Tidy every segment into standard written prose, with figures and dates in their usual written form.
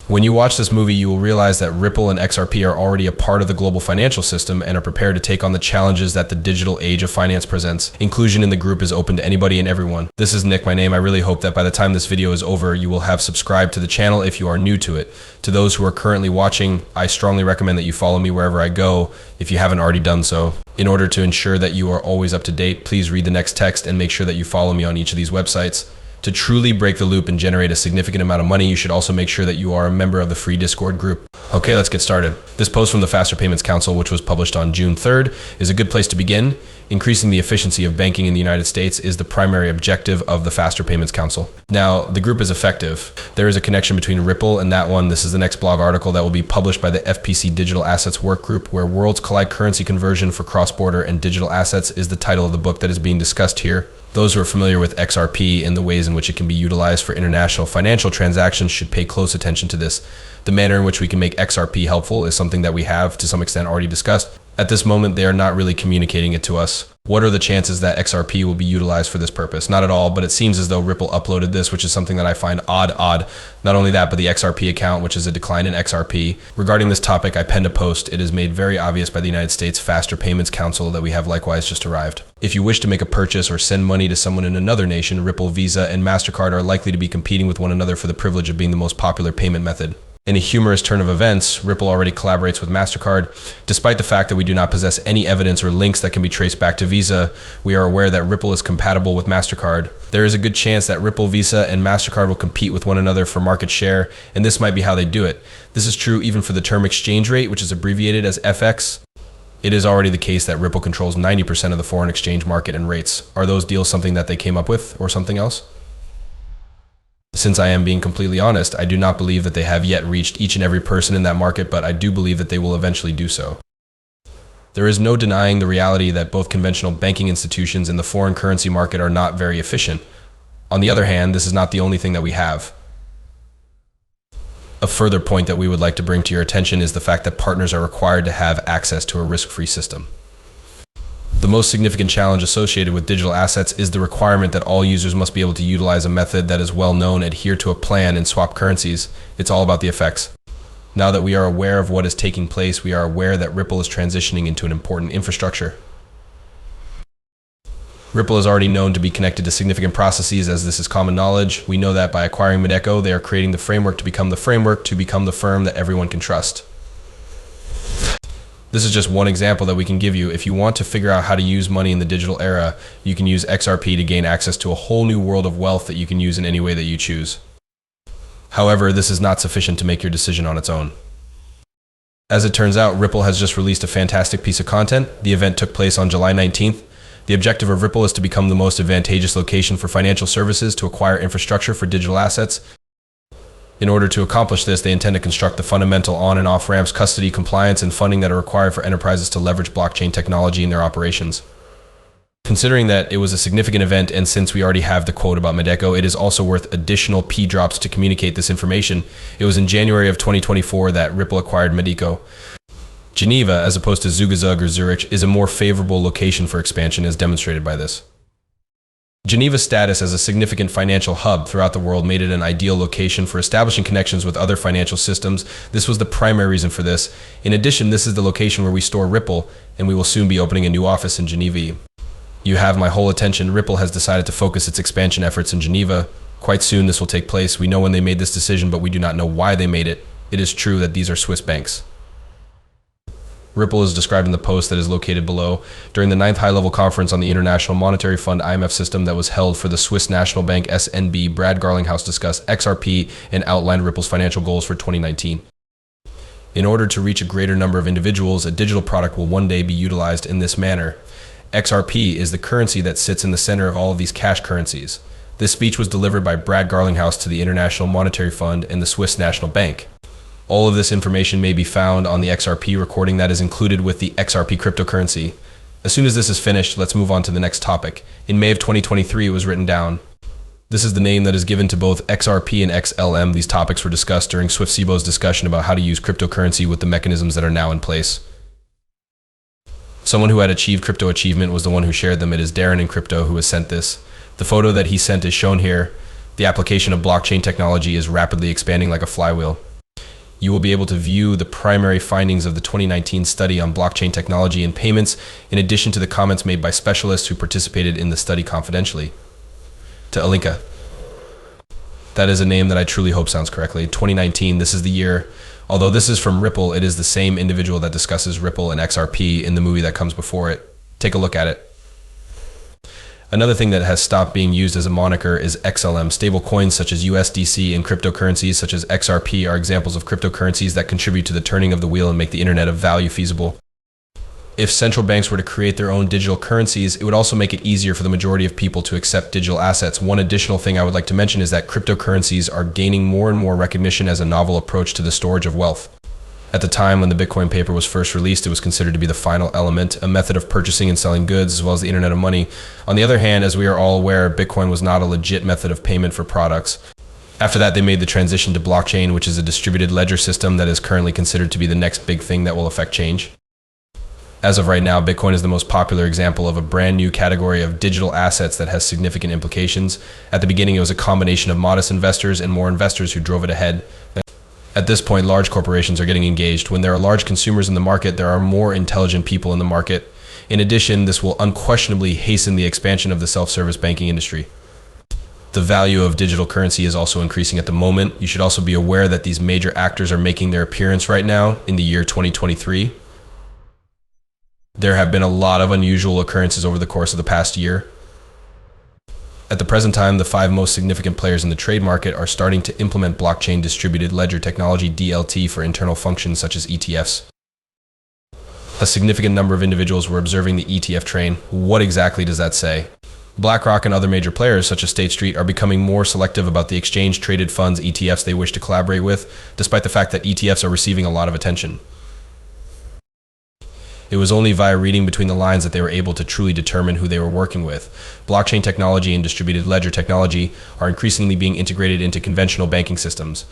When you watch this movie, you will realize that Ripple and XRP are already a part of the global financial system and are prepared to take on the challenges that the digital age of finance presents. Inclusion in the group is open to anybody and everyone. This is Nick, my name. I really hope that by the time this video is over, you will have subscribed to the channel if you are new to it. To those who are currently watching, I strongly recommend that you follow me wherever I go if you haven't already done so. In order to ensure that you are always up to date, please read the next text and make sure that you follow me on each of these websites. To truly break the loop and generate a significant amount of money, you should also make sure that you are a member of the free Discord group. Okay, let's get started. This post from the Faster Payments Council, which was published on June 3rd, is a good place to begin. Increasing the efficiency of banking in the United States is the primary objective of the Faster Payments Council. Now, the group is effective. There is a connection between Ripple and that one. This is the next blog article that will be published by the FPC Digital Assets Work Group, where Worlds Collide Currency Conversion for Cross-Border and Digital Assets is the title of the book that is being discussed here. Those who are familiar with XRP and the ways in which it can be utilized for international financial transactions should pay close attention to this. The manner in which we can make XRP helpful is something that we have to some extent already discussed. At this moment, they are not really communicating it to us. What are the chances that XRP will be utilized for this purpose? Not at all, but it seems as though Ripple uploaded this, which is something that I find odd. Not only that, but the XRP account, which is a decline in XRP. Regarding this topic, I penned a post. It is made very obvious by the United States Faster Payments Council that we have likewise just arrived. If you wish to make a purchase or send money to someone in another nation, Ripple, Visa, and MasterCard are likely to be competing with one another for the privilege of being the most popular payment method. In a humorous turn of events, Ripple already collaborates with MasterCard. Despite the fact that we do not possess any evidence or links that can be traced back to Visa, we are aware that Ripple is compatible with MasterCard. There is a good chance that Ripple, Visa, and MasterCard will compete with one another for market share, and this might be how they do it. This is true even for the term exchange rate, which is abbreviated as FX. It is already the case that Ripple controls 90% of the foreign exchange market and rates. Are those deals something that they came up with, or something else? Since I am being completely honest, I do not believe that they have yet reached each and every person in that market, but I do believe that they will eventually do so. There is no denying the reality that both conventional banking institutions and the foreign currency market are not very efficient. On the other hand, this is not the only thing that we have. A further point that we would like to bring to your attention is the fact that partners are required to have access to a risk-free system. The most significant challenge associated with digital assets is the requirement that all users must be able to utilize a method that is well known, adhere to a plan, and swap currencies. It's all about the effects. Now that we are aware of what is taking place, we are aware that Ripple is transitioning into an important infrastructure. Ripple is already known to be connected to significant processes, as this is common knowledge. We know that by acquiring Medeco, they are creating the framework to become the firm that everyone can trust. This is just one example that we can give you. If you want to figure out how to use money in the digital era, you can use XRP to gain access to a whole new world of wealth that you can use in any way that you choose. However, this is not sufficient to make your decision on its own. As it turns out, Ripple has just released a fantastic piece of content. The event took place on July 19th. The objective of Ripple is to become the most advantageous location for financial services to acquire infrastructure for digital assets. In order to accomplish this, they intend to construct the fundamental on- and off-ramps, custody, compliance, and funding that are required for enterprises to leverage blockchain technology in their operations. Considering that it was a significant event, and since we already have the quote about Medeco, it is also worth additional P-drops to communicate this information. It was in January of 2024 that Ripple acquired Medeco. Geneva, as opposed to Zugazug or Zurich, is a more favorable location for expansion, as demonstrated by this. Geneva's status as a significant financial hub throughout the world made it an ideal location for establishing connections with other financial systems. This was the primary reason for this. In addition, this is the location where we store Ripple, and we will soon be opening a new office in Geneva. You have my whole attention. Ripple has decided to focus its expansion efforts in Geneva. Quite soon this will take place. We know when they made this decision, but we do not know why they made it. It is true that these are Swiss banks. Ripple is described in the post that is located below. During the 9th high-level conference on the International Monetary Fund IMF system that was held for the Swiss National Bank SNB, Brad Garlinghouse discussed XRP and outlined Ripple's financial goals for 2019. In order to reach a greater number of individuals, a digital product will one day be utilized in this manner. XRP is the currency that sits in the center of all of these cash currencies. This speech was delivered by Brad Garlinghouse to the International Monetary Fund and the Swiss National Bank. All of this information may be found on the XRP recording that is included with the XRP cryptocurrency. As soon as this is finished, let's move on to the next topic. In May of 2023, it was written down. This is the name that is given to both XRP and XLM. These topics were discussed during Swift-Sibo's discussion about how to use cryptocurrency with the mechanisms that are now in place. Someone who had achieved crypto achievement was the one who shared them. It is Darren in Crypto who has sent this. The photo that he sent is shown here. The application of blockchain technology is rapidly expanding like a flywheel. You will be able to view the primary findings of the 2019 study on blockchain technology and payments, in addition to the comments made by specialists who participated in the study confidentially. To Alinka. That is a name that I truly hope sounds correctly. 2019, this is the year. Although this is from Ripple, it is the same individual that discusses Ripple and XRP in the movie that comes before it. Take a look at it. Another thing that has stopped being used as a moniker is XLM. Stable coins such as USDC and cryptocurrencies such as XRP are examples of cryptocurrencies that contribute to the turning of the wheel and make the internet of value feasible. If central banks were to create their own digital currencies, it would also make it easier for the majority of people to accept digital assets. One additional thing I would like to mention is that cryptocurrencies are gaining more and more recognition as a novel approach to the storage of wealth. At the time when the Bitcoin paper was first released, it was considered to be the final element, a method of purchasing and selling goods, as well as the internet of money. On the other hand, as we are all aware, Bitcoin was not a legit method of payment for products. After that, they made the transition to blockchain, which is a distributed ledger system that is currently considered to be the next big thing that will affect change. As of right now, Bitcoin is the most popular example of a brand new category of digital assets that has significant implications. At the beginning, it was a combination of modest investors and more investors who drove it ahead. At this point, large corporations are getting engaged. When there are large consumers in the market, there are more intelligent people in the market. In addition, this will unquestionably hasten the expansion of the self-service banking industry. The value of digital currency is also increasing at the moment. You should also be aware that these major actors are making their appearance right now in the year 2023. There have been a lot of unusual occurrences over the course of the past year. At the present time, the 5 most significant players in the trade market are starting to implement blockchain distributed ledger technology DLT for internal functions such as ETFs. A significant number of individuals were observing the ETF train. What exactly does that say? BlackRock and other major players such as State Street are becoming more selective about the exchange-traded funds ETFs they wish to collaborate with, despite the fact that ETFs are receiving a lot of attention. It was only via reading between the lines that they were able to truly determine who they were working with. Blockchain technology and distributed ledger technology are increasingly being integrated into conventional banking systems.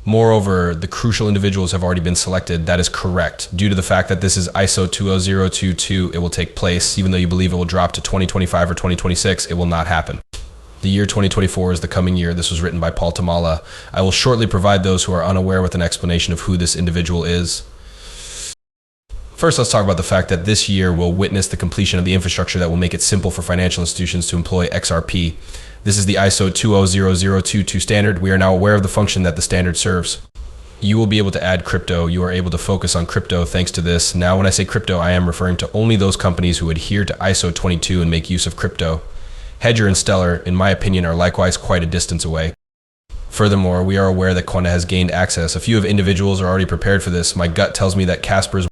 Moreover, the crucial individuals have already been selected. That is correct. Due to the fact that this is ISO 20022, it will take place. Even though you believe it will drop to 2025 or 2026, it will not happen. The year 2024 is the coming year. This was written by Paul Tamala. I will shortly provide those who are unaware with an explanation of who this individual is. First, let's talk about the fact that this year will witness the completion of the infrastructure that will make it simple for financial institutions to employ XRP. This is the ISO 20022 standard. We are now aware of the function that the standard serves. You will be able to add crypto. You are able to focus on crypto thanks to this. Now, when I say crypto, I am referring to only those companies who adhere to ISO 22 and make use of crypto. Hedger and Stellar, in my opinion, are likewise quite a distance away. Furthermore, we are aware that Quanta has gained access. A few of individuals are already prepared for this. My gut tells me that Casper's